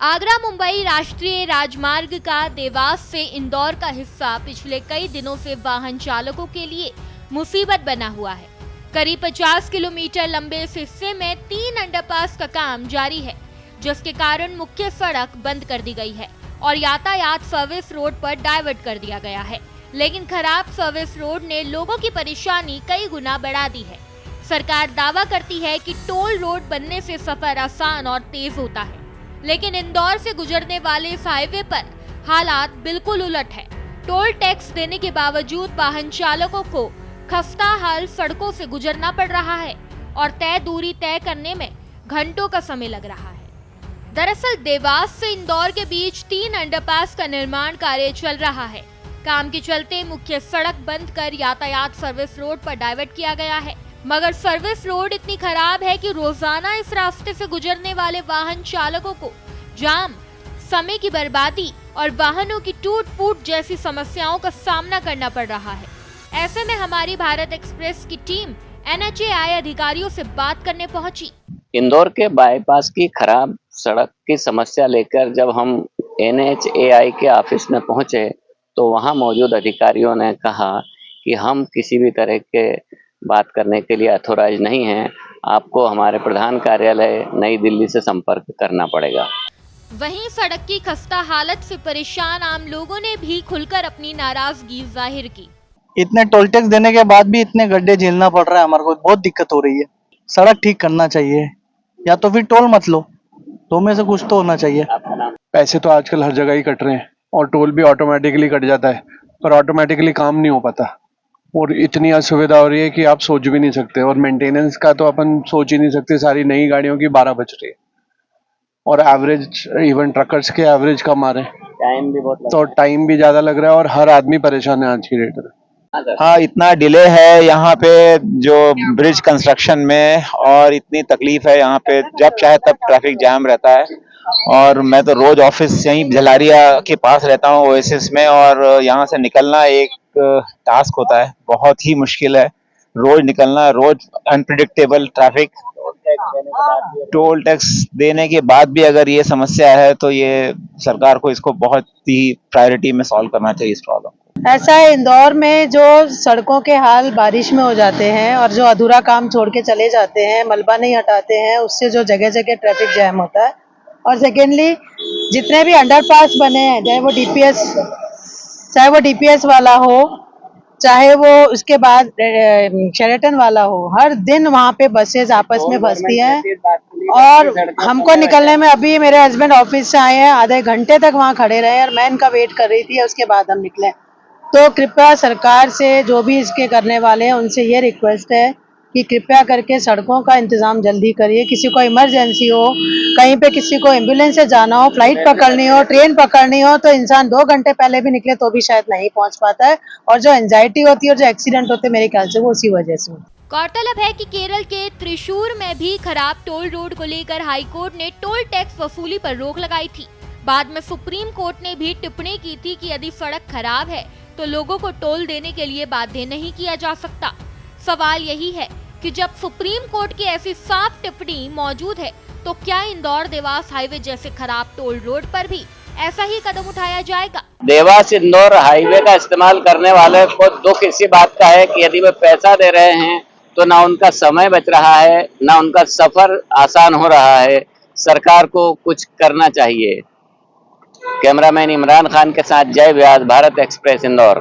आगरा मुंबई राष्ट्रीय राजमार्ग का देवास से इंदौर का हिस्सा पिछले कई दिनों से वाहन चालकों के लिए मुसीबत बना हुआ है। करीब 50 किलोमीटर लंबे इस हिस्से में 3 अंडरपास का काम जारी है, जिसके कारण मुख्य सड़क बंद कर दी गई है और यातायात सर्विस रोड पर डाइवर्ट कर दिया गया है। लेकिन खराब सर्विस रोड ने लोगों की परेशानी कई गुना बढ़ा दी है। सरकार दावा करती है कि टोल रोड बनने से सफर आसान और तेज होता है, लेकिन इंदौर से गुजरने वाले इस हाईवे पर हालात बिल्कुल उलट है। टोल टैक्स देने के बावजूद वाहन चालकों को खस्ताहाल सड़कों से गुजरना पड़ रहा है और तय दूरी तय करने में घंटों का समय लग रहा है। दरअसल देवास से इंदौर के बीच 3 अंडरपास का निर्माण कार्य चल रहा है। काम के चलते मुख्य सड़क बंद कर यातायात सर्विस रोड पर डाइवर्ट किया गया है, मगर सर्विस रोड इतनी खराब है कि रोजाना इस रास्ते से गुजरने वाले वाहन चालकों को जाम, समय की बर्बादी और वाहनों की टूट-फूट जैसी समस्याओं का सामना करना पड़ रहा है। ऐसे में हमारी भारत एक्सप्रेस की टीम NHAI अधिकारियों से बात करने पहुंची। इंदौर के बाईपास की खराब सड़क की समस्या लेकर जब हम NHAI के ऑफिस में पहुंचे तो वहां मौजूद अधिकारियों ने कहा कि हम किसी भी तरह के बात करने के लिए अथोराइज नहीं हैं, आपको हमारे प्रधान कार्यालय नई दिल्ली से संपर्क करना पड़ेगा। वहीं सड़क की खस्ता हालत से परेशान आम लोगों ने भी खुलकर अपनी नाराजगी जाहिर की। इतने टोल टैक्स देने के बाद भी इतने गड्ढे झेलना पड़ रहा है, हमारे को बहुत दिक्कत हो रही है। सड़क ठीक करना चाहिए या तो फिर टोल मत लो, दो में से कुछ तो होना चाहिए। पैसे तो आजकल हर जगह ही कट रहे हैं और टोल भी ऑटोमेटिकली कट जाता है, पर ऑटोमेटिकली काम नहीं हो पाता और इतनी असुविधा हो रही है कि आप सोच भी नहीं सकते। और मेंटेनेंस का तो अपन सोच ही नहीं सकते, सारी नई गाड़ियों की 12 बज रही है और एवरेज इवन ट्रकर्स के एवरेज कम आ रहे हैं, टाइम भी बहुत तो टाइम भी ज्यादा लग रहा है और हर आदमी परेशान है आज की डेट में। हाँ, इतना डिले है यहाँ पे जो ब्रिज कंस्ट्रक्शन में और इतनी तकलीफ है यहाँ पे, जब चाहे तब ट्रैफिक जाम रहता है। और मैं तो रोज ऑफिस यहीं झलारिया के पास रहता हूँ ओएसिस में, और यहाँ से निकलना एक टास्क होता है, बहुत ही मुश्किल है रोज निकलना, रोज अनप्रिडिक्टेबल ट्रैफिक। टोल टैक्स देने के बाद भी अगर ये समस्या है तो ये सरकार को इसको बहुत ही प्रायोरिटी में सॉल्व करना चाहिए इस प्रॉब्लम। ऐसा है, इंदौर में जो सड़कों के हाल बारिश में हो जाते हैं और जो अधूरा काम छोड़ के चले जाते हैं, मलबा नहीं हटाते हैं, उससे जो जगह जगह ट्रैफिक जैम होता है। और सेकेंडली जितने भी अंडरपास बने हैं, चाहे वो डीपीएस वाला हो, चाहे वो उसके बाद शेरेटन वाला हो, हर दिन वहाँ पे बसेस आपस में फंसती हैं और हमको निकलने में, अभी मेरे हस्बैंड ऑफिस से आए हैं, आधे घंटे तक वहाँ खड़े रहे और मैं इनका वेट कर रही थी, उसके बाद हम निकले। तो कृपया सरकार से, जो भी इसके करने वाले हैं, उनसे ये रिक्वेस्ट है कि कृपया करके सड़कों का इंतजाम जल्दी करिए। किसी को इमरजेंसी हो, कहीं पे किसी को एम्बुलेंस से जाना हो, फ्लाइट पकड़नी हो, ट्रेन पकड़नी हो, तो इंसान 2 घंटे पहले भी निकले तो भी शायद नहीं पहुंच पाता है। और जो एंजाइटी होती है और जो एक्सीडेंट होते हैं, मेरे ख्याल से वो उसी वजह से होती है। गौरतलब है कि केरल के त्रिशूर में भी खराब टोल रोड को लेकर हाईकोर्ट ने टोल टैक्स वसूली पर रोक लगाई थी। बाद में सुप्रीम कोर्ट ने भी टिप्पणी की थी कि यदि सड़क खराब है तो लोगों को टोल देने के लिए बाध्य नहीं किया जा सकता। सवाल यही है कि जब सुप्रीम कोर्ट की ऐसी साफ टिप्पणी मौजूद है तो क्या इंदौर देवास हाईवे जैसे खराब टोल रोड पर भी ऐसा ही कदम उठाया जाएगा? देवास इंदौर हाईवे का इस्तेमाल करने वाले को दुख इसी बात का है कि यदि वे पैसा दे रहे हैं तो ना उनका समय बच रहा है, ना उनका सफर आसान हो रहा है। सरकार को कुछ करना चाहिए। कैमरामैन इमरान खान के साथ जय व्यास, भारत एक्सप्रेस इंदौर।